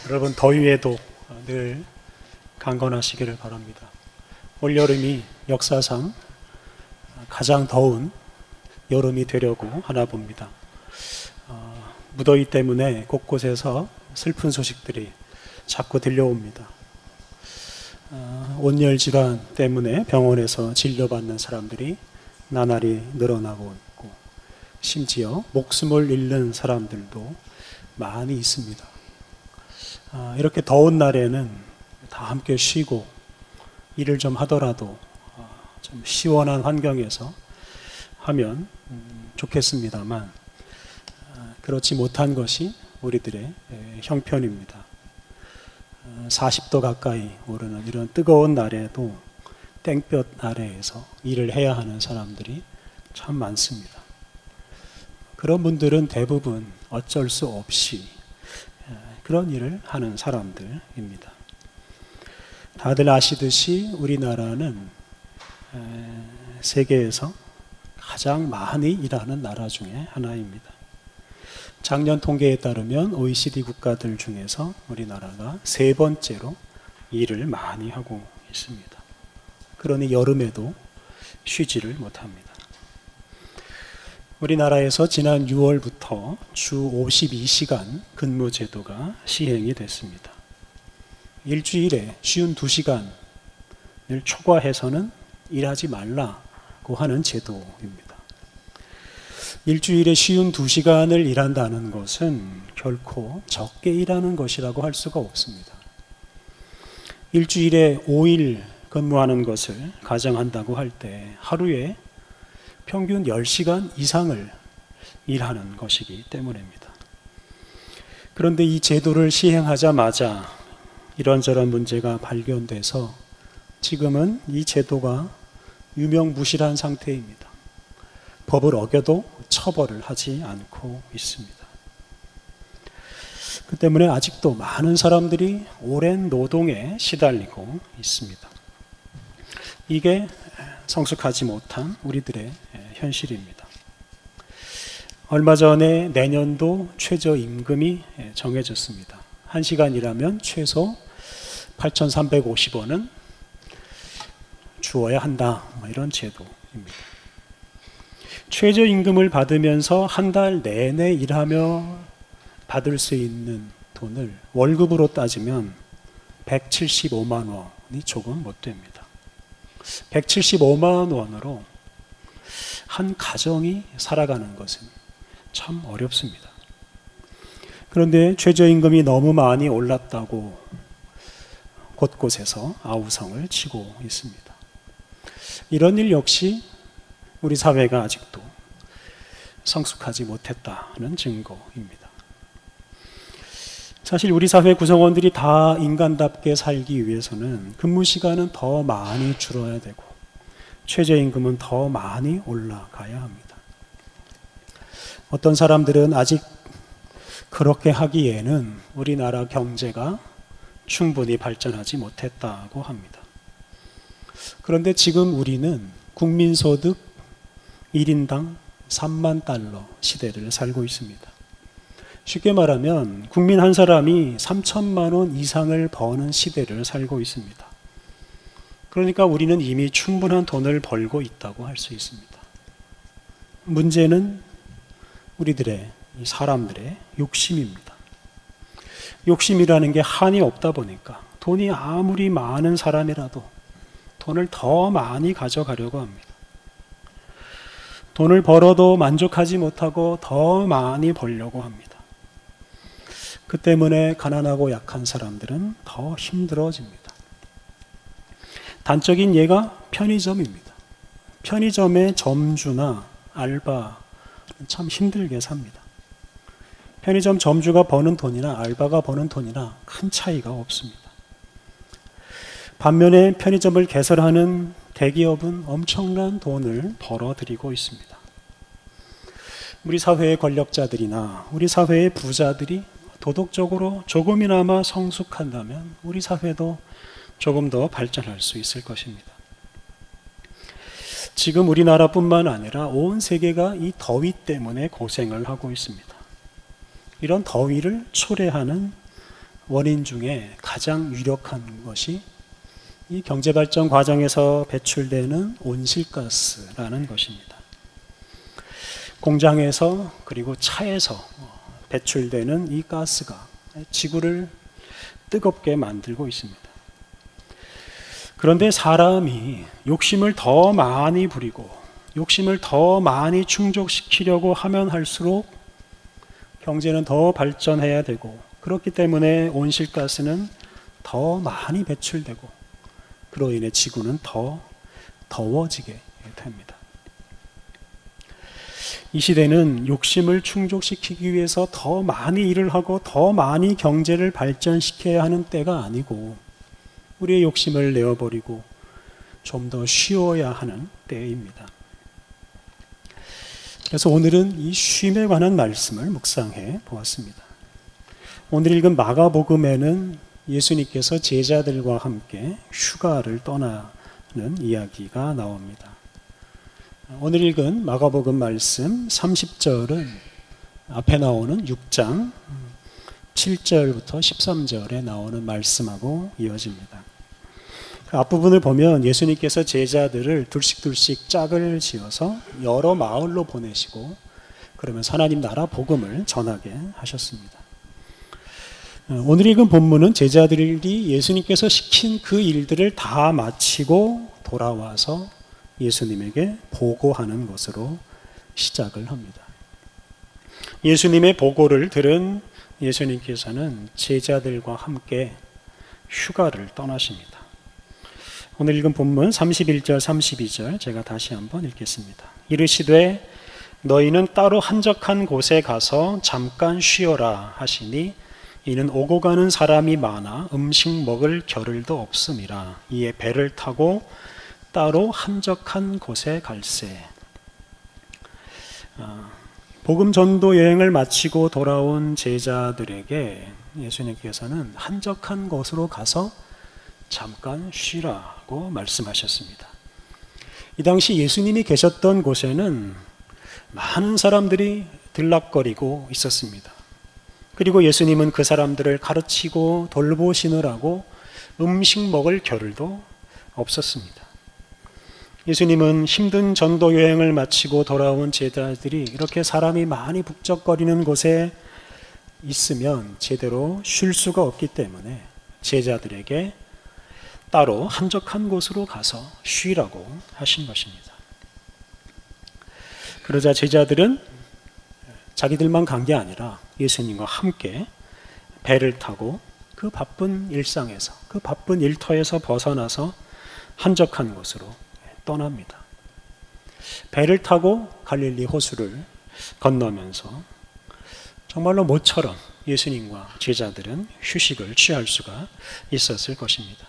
여러분 더위에도 늘 강건하시기를 바랍니다. 올여름이 역사상 가장 더운 여름이 되려고 하나 봅니다. 무더위 때문에 곳곳에서 슬픈 소식들이 자꾸 들려옵니다. 온열 질환 때문에 병원에서 진료받는 사람들이 나날이 늘어나고 있고, 심지어 목숨을 잃는 사람들도 많이 있습니다. 이렇게 더운 날에는 다 함께 쉬고 일을 좀 하더라도 좀 시원한 환경에서 하면 좋겠습니다만, 그렇지 못한 것이 우리들의 형편입니다. 40도 가까이 오르는 이런 뜨거운 날에도 땡볕 아래에서 일을 해야 하는 사람들이 참 많습니다. 그런 분들은 대부분 어쩔 수 없이 그런 일을 하는 사람들입니다. 다들 아시듯이 우리나라는 세계에서 가장 많이 일하는 나라 중에 하나입니다. 작년 통계에 따르면 OECD 국가들 중에서 우리나라가 세 번째로 일을 많이 하고 있습니다. 그러니 여름에도 쉬지를 못합니다. 우리나라에서 지난 6월부터 주 52시간 근무 제도가 시행이 됐습니다. 일주일에 52시간을 초과해서는 일하지 말라고 하는 제도입니다. 일주일에 52시간을 일한다는 것은 결코 적게 일하는 것이라고 할 수가 없습니다. 일주일에 5일 근무하는 것을 가정한다고 할 때 하루에 평균 10시간 이상을 일하는 것이기 때문입니다. 그런데 이 제도를 시행하자마자 이런저런 문제가 발견돼서 지금은 이 제도가 유명무실한 상태입니다. 법을 어겨도 처벌을 하지 않고 있습니다. 그 때문에 아직도 많은 사람들이 오랜 노동에 시달리고 있습니다. 이게 성숙하지 못한 우리들의 현실입니다. 얼마 전에 내년도 최저임금이 정해졌습니다. 1시간 일하면 최소 8,350원은 주어야 한다, 이런 제도입니다. 최저임금을 받으면서 한 달 내내 일하며 받을 수 있는 돈을 월급으로 따지면 175만 원이 조금 못 됩니다. 175만 원으로 한 가정이 살아가는 것은 참 어렵습니다. 그런데 최저임금이 너무 많이 올랐다고 곳곳에서 아우성을 치고 있습니다. 이런 일 역시 우리 사회가 아직도 성숙하지 못했다는 증거입니다. 사실 우리 사회 구성원들이 다 인간답게 살기 위해서는 근무 시간은 더 많이 줄어야 되고 최저임금은 더 많이 올라가야 합니다. 어떤 사람들은 아직 그렇게 하기에는 우리나라 경제가 충분히 발전하지 못했다고 합니다. 그런데 지금 우리는 국민소득 1인당 3만 달러 시대를 살고 있습니다. 쉽게 말하면 국민 한 사람이 3천만 원 이상을 버는 시대를 살고 있습니다. 그러니까 우리는 이미 충분한 돈을 벌고 있다고 할 수 있습니다. 문제는 우리들의, 사람들의 욕심입니다. 욕심이라는 게 한이 없다 보니까 돈이 아무리 많은 사람이라도 돈을 더 많이 가져가려고 합니다. 돈을 벌어도 만족하지 못하고 더 많이 벌려고 합니다. 그 때문에 가난하고 약한 사람들은 더 힘들어집니다. 단적인 예가 편의점입니다. 편의점의 점주나 알바는 참 힘들게 삽니다. 편의점 점주가 버는 돈이나 알바가 버는 돈이나 큰 차이가 없습니다. 반면에 편의점을 개설하는 대기업은 엄청난 돈을 벌어들이고 있습니다. 우리 사회의 권력자들이나 우리 사회의 부자들이 도덕적으로 조금이나마 성숙한다면 우리 사회도 조금 더 발전할 수 있을 것입니다. 지금 우리나라뿐만 아니라 온 세계가 이 더위 때문에 고생을 하고 있습니다. 이런 더위를 초래하는 원인 중에 가장 유력한 것이 이 경제발전 과정에서 배출되는 온실가스라는 것입니다. 공장에서 그리고 차에서 배출되는 이 가스가 지구를 뜨겁게 만들고 있습니다. 그런데 사람이 욕심을 더 많이 부리고 욕심을 더 많이 충족시키려고 하면 할수록 경제는 더 발전해야 되고, 그렇기 때문에 온실가스는 더 많이 배출되고, 그로 인해 지구는 더 더워지게 됩니다. 이 시대는 욕심을 충족시키기 위해서 더 많이 일을 하고 더 많이 경제를 발전시켜야 하는 때가 아니고, 우리의 욕심을 내어버리고 좀 더 쉬어야 하는 때입니다. 그래서 오늘은 이 쉼에 관한 말씀을 묵상해 보았습니다. 오늘 읽은 마가복음에는 예수님께서 제자들과 함께 휴가를 떠나는 이야기가 나옵니다. 오늘 읽은 마가복음 말씀 30절은 앞에 나오는 6장 7절부터 13절에 나오는 말씀하고 이어집니다. 그 앞부분을 보면 예수님께서 제자들을 둘씩 짝을 지어서 여러 마을로 보내시고, 그러면서 하나님 나라 복음을 전하게 하셨습니다. 오늘 읽은 본문은 제자들이 예수님께서 시킨 그 일들을 다 마치고 돌아와서 예수님에게 보고하는 것으로 시작을 합니다. 예수님의 보고를 들은 예수님께서는 제자들과 함께 휴가를 떠나십니다. 오늘 읽은 본문 31절 32절 제가 다시 한번 읽겠습니다. 이르시되 너희는 따로 한적한 곳에 가서 잠깐 쉬어라 하시니 이는 오고 가는 사람이 많아 음식 먹을 겨를도 없음이라. 이에 배를 타고 따로 한적한 곳에 갈새. 복음 전도 여행을 마치고 돌아온 제자들에게 예수님께서는 한적한 곳으로 가서 잠깐 쉬라고 말씀하셨습니다. 이 당시 예수님이 계셨던 곳에는 많은 사람들이 들락거리고 있었습니다. 그리고 예수님은 그 사람들을 가르치고 돌보시느라고 음식 먹을 겨를도 없었습니다. 예수님은 힘든 전도 여행을 마치고 돌아온 제자들이 이렇게 사람이 많이 북적거리는 곳에 있으면 제대로 쉴 수가 없기 때문에 제자들에게 따로 한적한 곳으로 가서 쉬라고 하신 것입니다. 그러자 제자들은 자기들만 간 게 아니라 예수님과 함께 배를 타고 그 바쁜 일상에서, 그 바쁜 일터에서 벗어나서 한적한 곳으로 떠납니다. 배를 타고 갈릴리 호수를 건너면서 정말로 모처럼 예수님과 제자들은 휴식을 취할 수가 있었을 것입니다.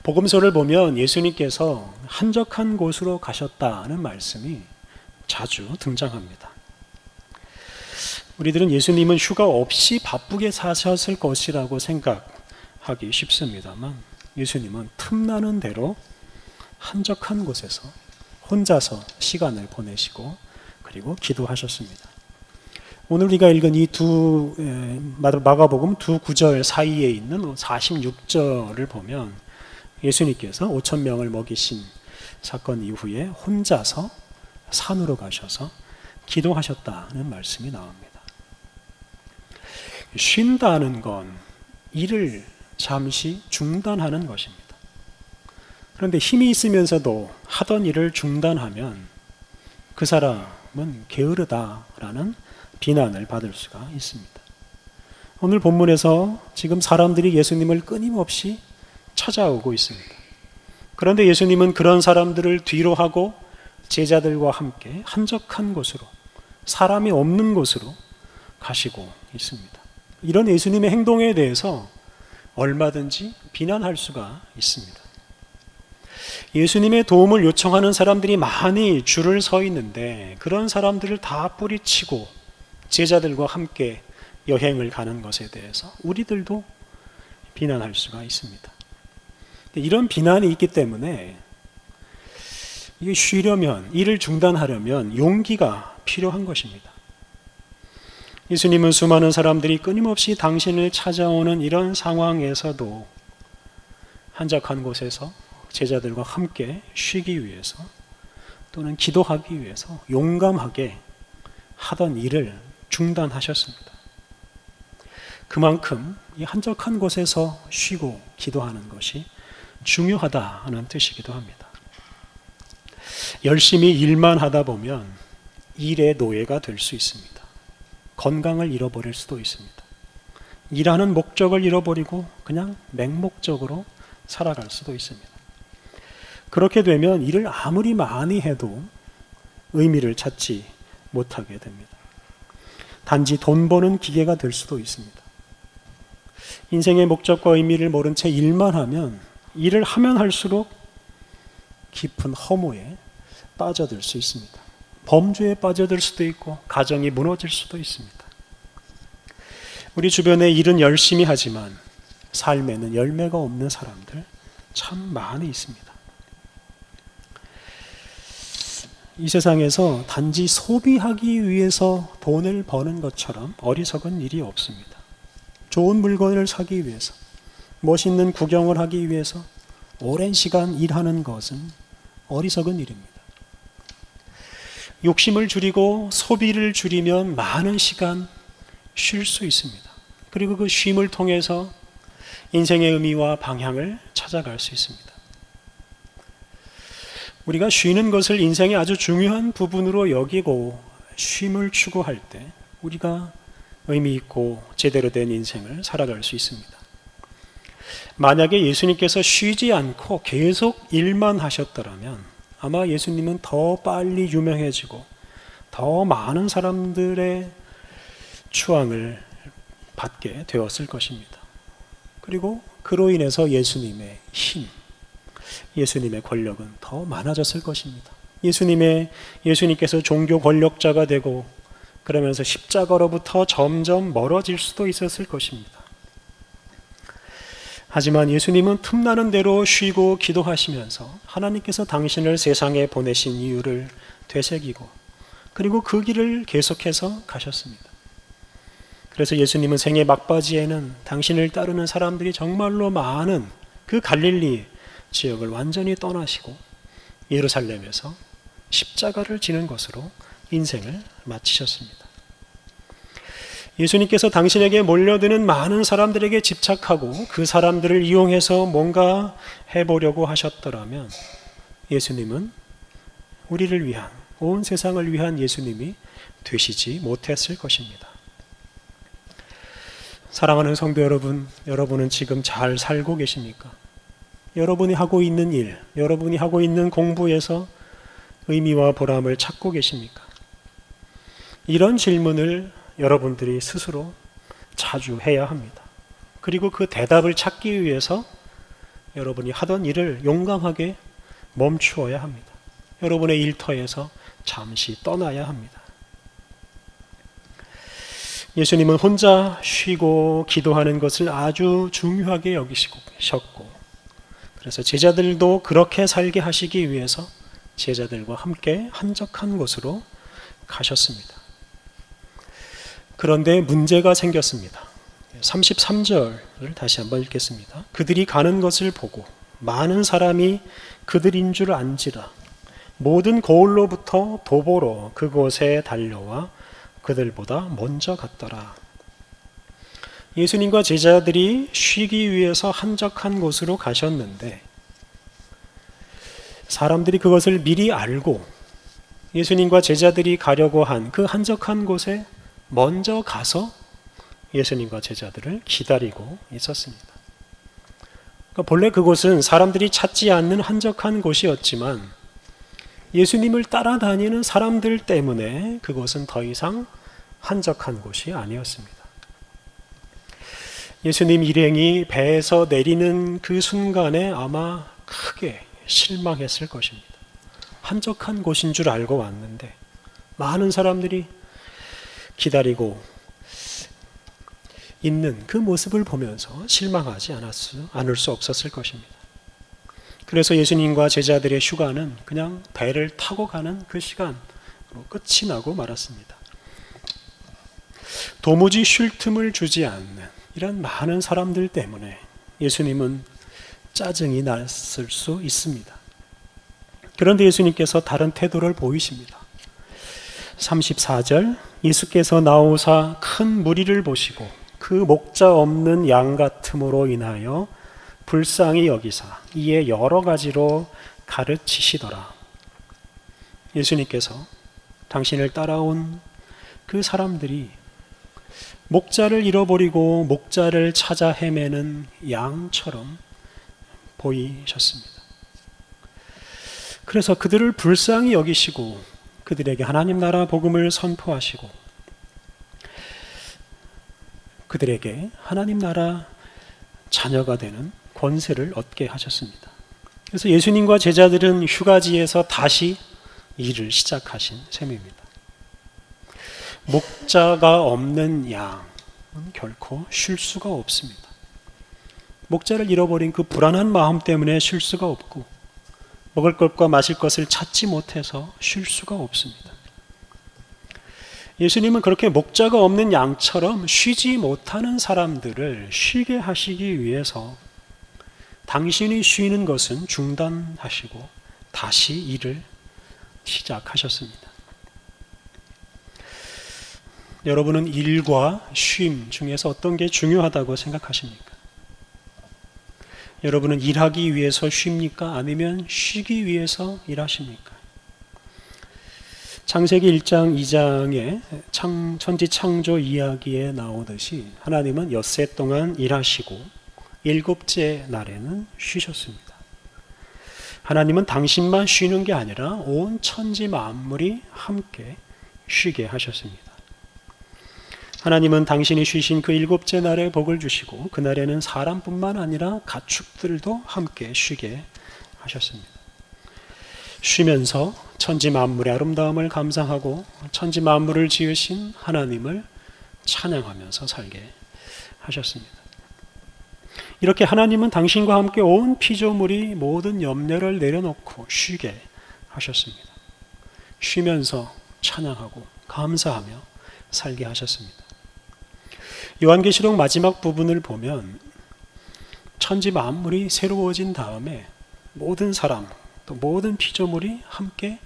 복음서를 보면 예수님께서 한적한 곳으로 가셨다는 말씀이 자주 등장합니다. 우리들은 예수님은 휴가 없이 바쁘게 사셨을 것이라고 생각하기 쉽습니다만, 예수님은 틈나는 대로 한적한 곳에서 혼자서 시간을 보내시고 그리고 기도하셨습니다. 오늘 우리가 읽은 이 마가복음 두 구절 사이에 있는 46절을 보면 예수님께서 5천 명을 먹이신 사건 이후에 혼자서 산으로 가셔서 기도하셨다는 말씀이 나옵니다. 쉰다는 건 일을 잠시 중단하는 것입니다. 그런데 힘이 있으면서도 하던 일을 중단하면 그 사람은 게으르다라는 비난을 받을 수가 있습니다. 오늘 본문에서 지금 사람들이 예수님을 끊임없이 찾아오고 있습니다. 그런데 예수님은 그런 사람들을 뒤로 하고 제자들과 함께 한적한 곳으로, 사람이 없는 곳으로 가시고 있습니다. 이런 예수님의 행동에 대해서 얼마든지 비난할 수가 있습니다. 예수님의 도움을 요청하는 사람들이 많이 줄을 서 있는데 그런 사람들을 다 뿌리치고 제자들과 함께 여행을 가는 것에 대해서 우리들도 비난할 수가 있습니다. 이런 비난이 있기 때문에 이게 쉬려면, 일을 중단하려면 용기가 필요한 것입니다. 예수님은 수많은 사람들이 끊임없이 당신을 찾아오는 이런 상황에서도 한적한 곳에서 제자들과 함께 쉬기 위해서 또는 기도하기 위해서 용감하게 하던 일을 중단하셨습니다. 그만큼 이 한적한 곳에서 쉬고 기도하는 것이 중요하다는 뜻이기도 합니다. 열심히 일만 하다 보면 일의 노예가 될 수 있습니다. 건강을 잃어버릴 수도 있습니다. 일하는 목적을 잃어버리고 그냥 맹목적으로 살아갈 수도 있습니다. 그렇게 되면 일을 아무리 많이 해도 의미를 찾지 못하게 됩니다. 단지 돈 버는 기계가 될 수도 있습니다. 인생의 목적과 의미를 모른 채 일만 하면 일을 하면 할수록 깊은 허무에 빠져들 수 있습니다. 범죄에 빠져들 수도 있고 가정이 무너질 수도 있습니다. 우리 주변에 일은 열심히 하지만 삶에는 열매가 없는 사람들 참 많이 있습니다. 이 세상에서 단지 소비하기 위해서 돈을 버는 것처럼 어리석은 일이 없습니다. 좋은 물건을 사기 위해서, 멋있는 구경을 하기 위해서 오랜 시간 일하는 것은 어리석은 일입니다. 욕심을 줄이고 소비를 줄이면 많은 시간 쉴 수 있습니다. 그리고 그 쉼을 통해서 인생의 의미와 방향을 찾아갈 수 있습니다. 우리가 쉬는 것을 인생의 아주 중요한 부분으로 여기고 쉼을 추구할 때 우리가 의미 있고 제대로 된 인생을 살아갈 수 있습니다. 만약에 예수님께서 쉬지 않고 계속 일만 하셨더라면 아마 예수님은 더 빨리 유명해지고 더 많은 사람들의 추앙을 받게 되었을 것입니다. 그리고 그로 인해서 예수님의 힘, 예수님의 권력은 더 많아졌을 것입니다. 예수님께서 종교 권력자가 되고 그러면서 십자가로부터 점점 멀어질 수도 있었을 것입니다. 하지만 예수님은 틈나는 대로 쉬고 기도하시면서 하나님께서 당신을 세상에 보내신 이유를 되새기고 그리고 그 길을 계속해서 가셨습니다. 그래서 예수님은 생애 막바지에는 당신을 따르는 사람들이 정말로 많은 그 갈릴리 지역을 완전히 떠나시고 예루살렘에서 십자가를 지는 것으로 인생을 마치셨습니다. 예수님께서 당신에게 몰려드는 많은 사람들에게 집착하고 그 사람들을 이용해서 뭔가 해보려고 하셨더라면 예수님은 우리를 위한, 온 세상을 위한 예수님이 되시지 못했을 것입니다. 사랑하는 성도 여러분, 여러분은 지금 잘 살고 계십니까? 여러분이 하고 있는 일, 여러분이 하고 있는 공부에서 의미와 보람을 찾고 계십니까? 이런 질문을 여러분들이 스스로 자주 해야 합니다. 그리고 그 대답을 찾기 위해서 여러분이 하던 일을 용감하게 멈추어야 합니다. 여러분의 일터에서 잠시 떠나야 합니다. 예수님은 혼자 쉬고 기도하는 것을 아주 중요하게 여기셨고 그래서 제자들도 그렇게 살게 하시기 위해서 제자들과 함께 한적한 곳으로 가셨습니다. 그런데 문제가 생겼습니다. 33절을 다시 한번 읽겠습니다. 그들이 가는 것을 보고 많은 사람이 그들인 줄 안지라 모든 고을로부터 도보로 그곳에 달려와 그들보다 먼저 갔더라. 예수님과 제자들이 쉬기 위해서 한적한 곳으로 가셨는데 사람들이 그것을 미리 알고 예수님과 제자들이 가려고 한 그 한적한 곳에 먼저 가서 예수님과 제자들을 기다리고 있었습니다. 그러니까 본래 그곳은 사람들이 찾지 않는 한적한 곳이었지만 예수님을 따라다니는 사람들 때문에 그곳은 더 이상 한적한 곳이 아니었습니다. 예수님 일행이 배에서 내리는 그 순간에 아마 크게 실망했을 것입니다. 한적한 곳인 줄 알고 왔는데 많은 사람들이 기다리고 있는 그 모습을 보면서 실망하지 않을 수 없었을 것입니다. 그래서 예수님과 제자들의 휴가는 그냥 배를 타고 가는 그 시간으로 끝이 나고 말았습니다. 도무지 쉴 틈을 주지 않는 이런 많은 사람들 때문에 예수님은 짜증이 났을 수 있습니다. 그런데 예수님께서 다른 태도를 보이십니다. 34절, 예수께서 나오사 큰 무리를 보시고 그 목자 없는 양 같음으로 인하여 불쌍히 여기사 이에 여러 가지로 가르치시더라. 예수님께서 당신을 따라온 그 사람들이 목자를 잃어버리고 목자를 찾아 헤매는 양처럼 보이셨습니다. 그래서 그들을 불쌍히 여기시고 그들에게 하나님 나라 복음을 선포하시고 그들에게 하나님 나라 자녀가 되는 권세를 얻게 하셨습니다. 그래서 예수님과 제자들은 휴가지에서 다시 일을 시작하신 셈입니다. 목자가 없는 양은 결코 쉴 수가 없습니다. 목자를 잃어버린 그 불안한 마음 때문에 쉴 수가 없고 먹을 것과 마실 것을 찾지 못해서 쉴 수가 없습니다. 예수님은 그렇게 목자가 없는 양처럼 쉬지 못하는 사람들을 쉬게 하시기 위해서 당신이 쉬는 것은 중단하시고 다시 일을 시작하셨습니다. 여러분은 일과 쉼 중에서 어떤 게 중요하다고 생각하십니까? 여러분은 일하기 위해서 쉽니까? 아니면 쉬기 위해서 일하십니까? 창세기 1장 2장의 천지 창조 이야기에 나오듯이 하나님은 엿새 동안 일하시고 일곱째 날에는 쉬셨습니다. 하나님은 당신만 쉬는 게 아니라 온 천지 만물이 함께 쉬게 하셨습니다. 하나님은 당신이 쉬신 그 일곱째 날에 복을 주시고 그날에는 사람뿐만 아니라 가축들도 함께 쉬게 하셨습니다. 쉬면서 천지 만물의 아름다움을 감상하고 천지 만물을 지으신 하나님을 찬양하면서 살게 하셨습니다. 이렇게 하나님은 당신과 함께 온 피조물이 모든 염려를 내려놓고 쉬게 하셨습니다. 쉬면서 찬양하고 감사하며 살게 하셨습니다. 요한계시록 마지막 부분을 보면 천지 만물이 새로워진 다음에 모든 사람 또 모든 피조물이 함께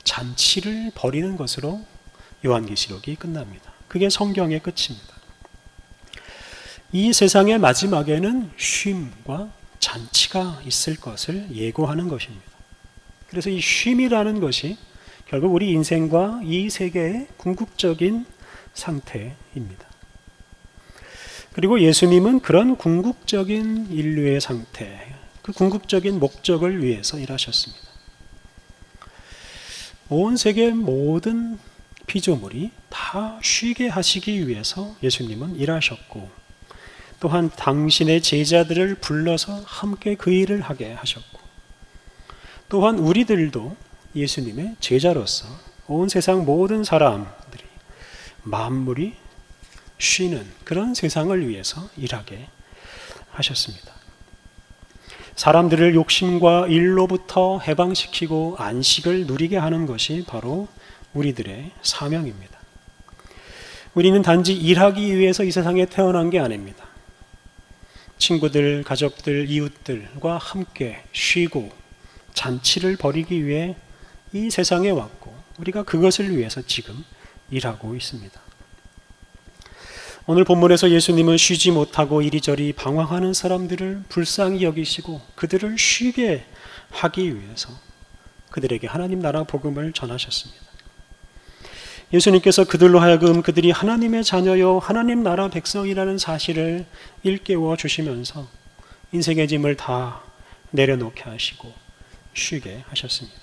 잔치를 벌이는 것으로 요한계시록이 끝납니다. 그게 성경의 끝입니다. 이 세상의 마지막에는 쉼과 잔치가 있을 것을 예고하는 것입니다. 그래서 이 쉼이라는 것이 결국 우리 인생과 이 세계의 궁극적인 상태입니다. 그리고 예수님은 그런 궁극적인 인류의 상태, 그 궁극적인 목적을 위해서 일하셨습니다. 온 세계 모든 피조물이 다 쉬게 하시기 위해서 예수님은 일하셨고 또한 당신의 제자들을 불러서 함께 그 일을 하게 하셨고 또한 우리들도 예수님의 제자로서 온 세상 모든 사람들이 만물이 쉬는 그런 세상을 위해서 일하게 하셨습니다. 사람들을 욕심과 일로부터 해방시키고 안식을 누리게 하는 것이 바로 우리들의 사명입니다. 우리는 단지 일하기 위해서 이 세상에 태어난 게 아닙니다. 친구들, 가족들, 이웃들과 함께 쉬고 잔치를 벌이기 위해 이 세상에 왔고 우리가 그것을 위해서 지금 일하고 있습니다. 오늘 본문에서 예수님은 쉬지 못하고 이리저리 방황하는 사람들을 불쌍히 여기시고 그들을 쉬게 하기 위해서 그들에게 하나님 나라 복음을 전하셨습니다. 예수님께서 그들로 하여금 그들이 하나님의 자녀요 하나님 나라 백성이라는 사실을 일깨워 주시면서 인생의 짐을 다 내려놓게 하시고 쉬게 하셨습니다.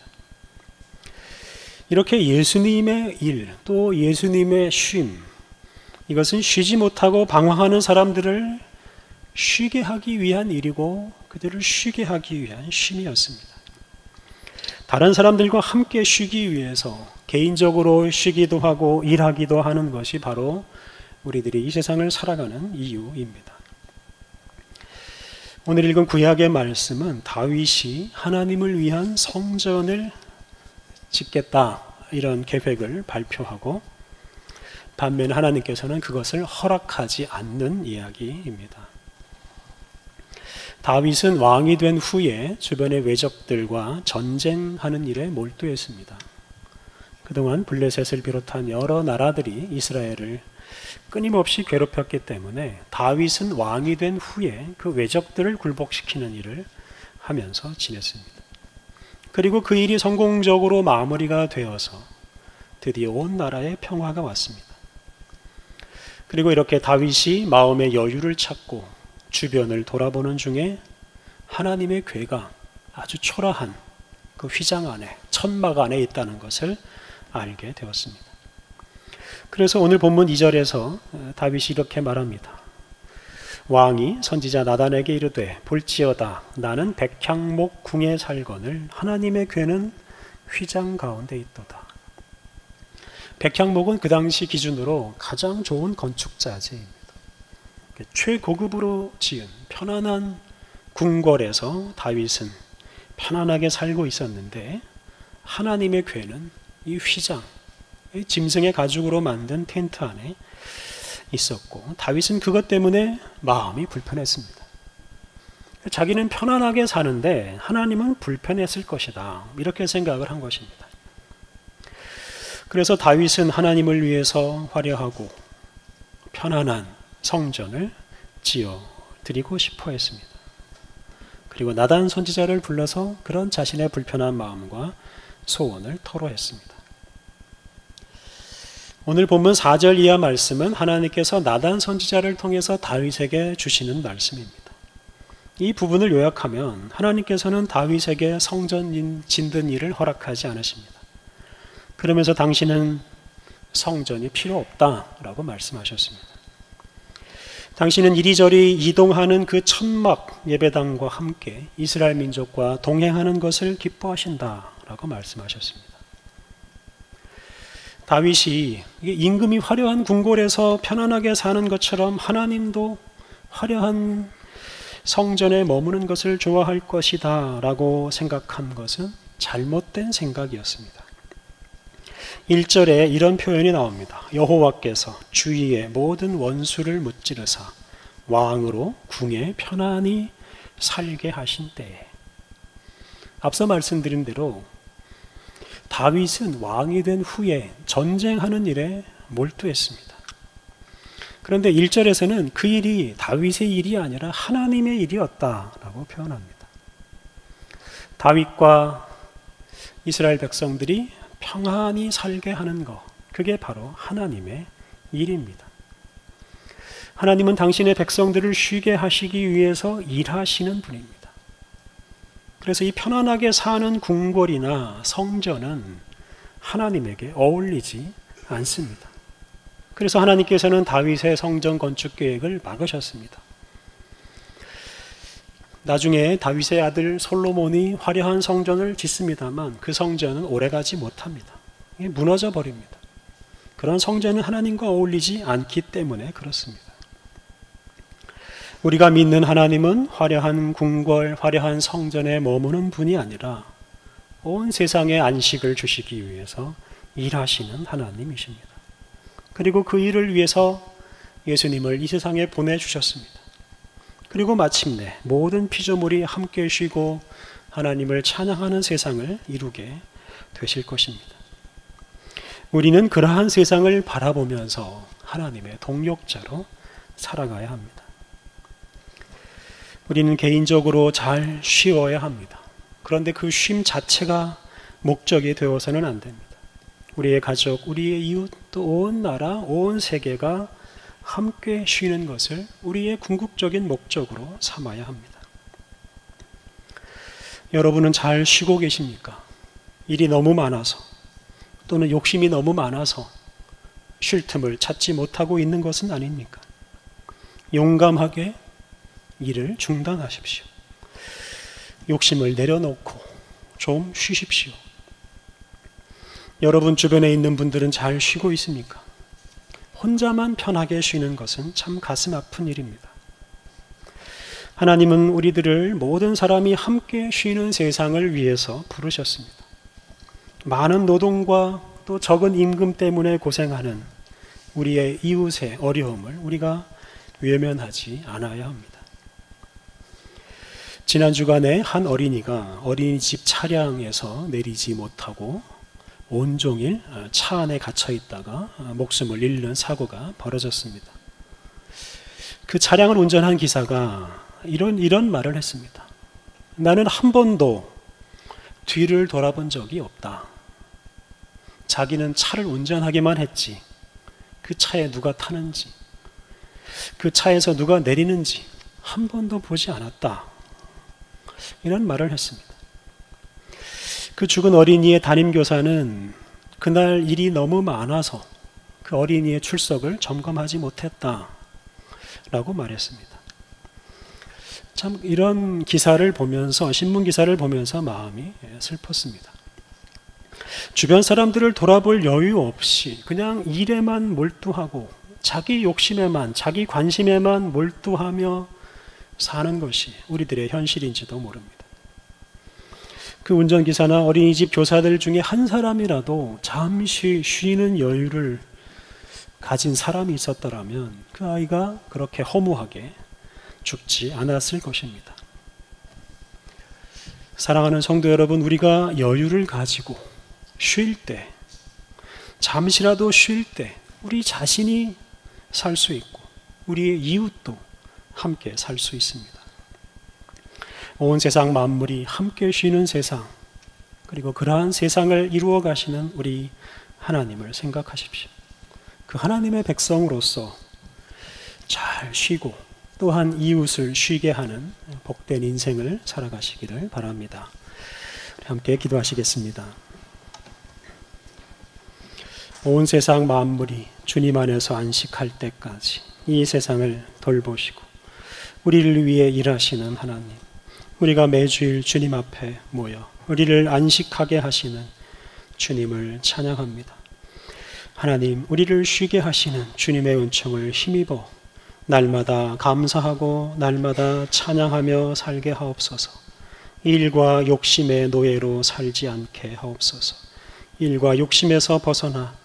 이렇게 예수님의 일, 또 예수님의 쉼, 이것은 쉬지 못하고 방황하는 사람들을 쉬게 하기 위한 일이고 그들을 쉬게 하기 위한 쉼이었습니다. 다른 사람들과 함께 쉬기 위해서 개인적으로 쉬기도 하고 일하기도 하는 것이 바로 우리들이 이 세상을 살아가는 이유입니다. 오늘 읽은 구약의 말씀은 다윗이 하나님을 위한 성전을 짓겠다 이런 계획을 발표하고 반면에 하나님께서는 그것을 허락하지 않는 이야기입니다. 다윗은 왕이 된 후에 주변의 외적들과 전쟁하는 일에 몰두했습니다. 그동안 블레셋을 비롯한 여러 나라들이 이스라엘을 끊임없이 괴롭혔기 때문에 다윗은 왕이 된 후에 그 외적들을 굴복시키는 일을 하면서 지냈습니다. 그리고 그 일이 성공적으로 마무리가 되어서 드디어 온 나라에 평화가 왔습니다. 그리고 이렇게 다윗이 마음의 여유를 찾고 주변을 돌아보는 중에 하나님의 궤가 아주 초라한 그 휘장 안에, 천막 안에 있다는 것을 알게 되었습니다. 그래서 오늘 본문 2절에서 다윗이 이렇게 말합니다. 왕이 선지자 나단에게 이르되 볼지어다 나는 백향목 궁에 살거늘 하나님의 궤는 휘장 가운데 있도다. 백향목은 그 당시 기준으로 가장 좋은 건축자재입니다. 최고급으로 지은 편안한 궁궐에서 다윗은 편안하게 살고 있었는데 하나님의 궤는 이 휘장, 짐승의 가죽으로 만든 텐트 안에 있었고 다윗은 그것 때문에 마음이 불편했습니다. 자기는 편안하게 사는데 하나님은 불편했을 것이다. 이렇게 생각을 한 것입니다. 그래서 다윗은 하나님을 위해서 화려하고 편안한 성전을 지어 드리고 싶어 했습니다. 그리고 나단 선지자를 불러서 그런 자신의 불편한 마음과 소원을 토로했습니다. 오늘 본문 4절 이하 말씀은 하나님께서 나단 선지자를 통해서 다윗에게 주시는 말씀입니다. 이 부분을 요약하면 하나님께서는 다윗에게 성전 짓는 일을 허락하지 않으십니다. 그러면서 당신은 성전이 필요 없다라고 말씀하셨습니다. 당신은 이리저리 이동하는 그 천막 예배당과 함께 이스라엘 민족과 동행하는 것을 기뻐하신다라고 말씀하셨습니다. 다윗이 임금이 화려한 궁궐에서 편안하게 사는 것처럼 하나님도 화려한 성전에 머무는 것을 좋아할 것이다 라고 생각한 것은 잘못된 생각이었습니다. 1절에 이런 표현이 나옵니다. 여호와께서 주위의 모든 원수를 무찌르사 왕으로 궁에 편안히 살게 하신 때에. 앞서 말씀드린 대로 다윗은 왕이 된 후에 전쟁하는 일에 몰두했습니다. 그런데 1절에서는 그 일이 다윗의 일이 아니라 하나님의 일이었다라고 표현합니다. 다윗과 이스라엘 백성들이 평안히 살게 하는 것, 그게 바로 하나님의 일입니다. 하나님은 당신의 백성들을 쉬게 하시기 위해서 일하시는 분입니다. 그래서 이 편안하게 사는 궁궐이나 성전은 하나님에게 어울리지 않습니다. 그래서 하나님께서는 다윗의 성전 건축 계획을 막으셨습니다. 나중에 다윗의 아들 솔로몬이 화려한 성전을 짓습니다만 그 성전은 오래가지 못합니다. 무너져 버립니다. 그런 성전은 하나님과 어울리지 않기 때문에 그렇습니다. 우리가 믿는 하나님은 화려한 궁궐, 화려한 성전에 머무는 분이 아니라 온 세상에 안식을 주시기 위해서 일하시는 하나님이십니다. 그리고 그 일을 위해서 예수님을 이 세상에 보내주셨습니다. 그리고 마침내 모든 피조물이 함께 쉬고 하나님을 찬양하는 세상을 이루게 되실 것입니다. 우리는 그러한 세상을 바라보면서 하나님의 동역자로 살아가야 합니다. 우리는 개인적으로 잘 쉬어야 합니다. 그런데 그 쉼 자체가 목적이 되어서는 안 됩니다. 우리의 가족, 우리의 이웃, 또 온 나라, 온 세계가 함께 쉬는 것을 우리의 궁극적인 목적으로 삼아야 합니다. 여러분은 잘 쉬고 계십니까? 일이 너무 많아서 또는 욕심이 너무 많아서 쉴 틈을 찾지 못하고 있는 것은 아닙니까? 용감하게 일을 중단하십시오. 욕심을 내려놓고 좀 쉬십시오. 여러분 주변에 있는 분들은 잘 쉬고 있습니까? 혼자만 편하게 쉬는 것은 참 가슴 아픈 일입니다. 하나님은 우리들을 모든 사람이 함께 쉬는 세상을 위해서 부르셨습니다. 많은 노동과 또 적은 임금 때문에 고생하는 우리의 이웃의 어려움을 우리가 외면하지 않아야 합니다. 지난 주간에 한 어린이가 어린이집 차량에서 내리지 못하고 온종일 차 안에 갇혀 있다가 목숨을 잃는 사고가 벌어졌습니다. 그 차량을 운전한 기사가 이런 말을 했습니다. 나는 한 번도 뒤를 돌아본 적이 없다. 자기는 차를 운전하기만 했지, 그 차에 누가 타는지, 그 차에서 누가 내리는지 한 번도 보지 않았다. 이런 말을 했습니다. 그 죽은 어린이의 담임교사는 그날 일이 너무 많아서 그 어린이의 출석을 점검하지 못했다 라고 말했습니다. 참 이런 기사를 보면서, 신문 기사를 보면서 마음이 슬펐습니다. 주변 사람들을 돌아볼 여유 없이 그냥 일에만 몰두하고 자기 욕심에만, 자기 관심에만 몰두하며 사는 것이 우리들의 현실인지도 모릅니다. 그 운전기사나 어린이집 교사들 중에 한 사람이라도 잠시 쉬는 여유를 가진 사람이 있었더라면 그 아이가 그렇게 허무하게 죽지 않았을 것입니다. 사랑하는 성도 여러분, 우리가 여유를 가지고 쉴 때, 잠시라도 쉴 때 우리 자신이 살 수 있고 우리의 이웃도 함께 살 수 있습니다. 온 세상 만물이 함께 쉬는 세상, 그리고 그러한 세상을 이루어 가시는 우리 하나님을 생각하십시오. 그 하나님의 백성으로서 잘 쉬고 또한 이웃을 쉬게 하는 복된 인생을 살아가시기를 바랍니다. 함께 기도하시겠습니다. 온 세상 만물이 주님 안에서 안식할 때까지 이 세상을 돌보시고 우리를 위해 일하시는 하나님, 우리가 매주일 주님 앞에 모여 우리를 안식하게 하시는 주님을 찬양합니다. 하나님, 우리를 쉬게 하시는 주님의 은총을 힘입어 날마다 감사하고 날마다 찬양하며 살게 하옵소서. 일과 욕심의 노예로 살지 않게 하옵소서. 일과 욕심에서 벗어나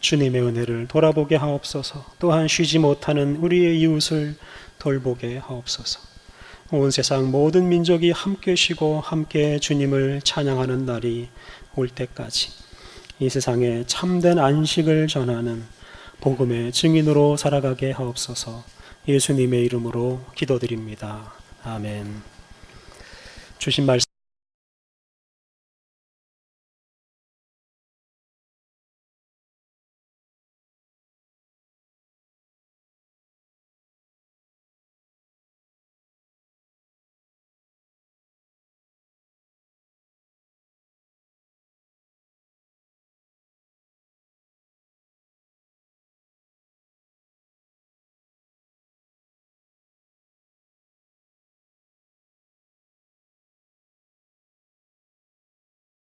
주님의 은혜를 돌아보게 하옵소서. 또한 쉬지 못하는 우리의 이웃을 돌보게 하옵소서. 온 세상 모든 민족이 함께 쉬고 함께 주님을 찬양하는 날이 올 때까지 이 세상에 참된 안식을 전하는 복음의 증인으로 살아가게 하옵소서. 예수님의 이름으로 기도드립니다. 아멘. 주신 말씀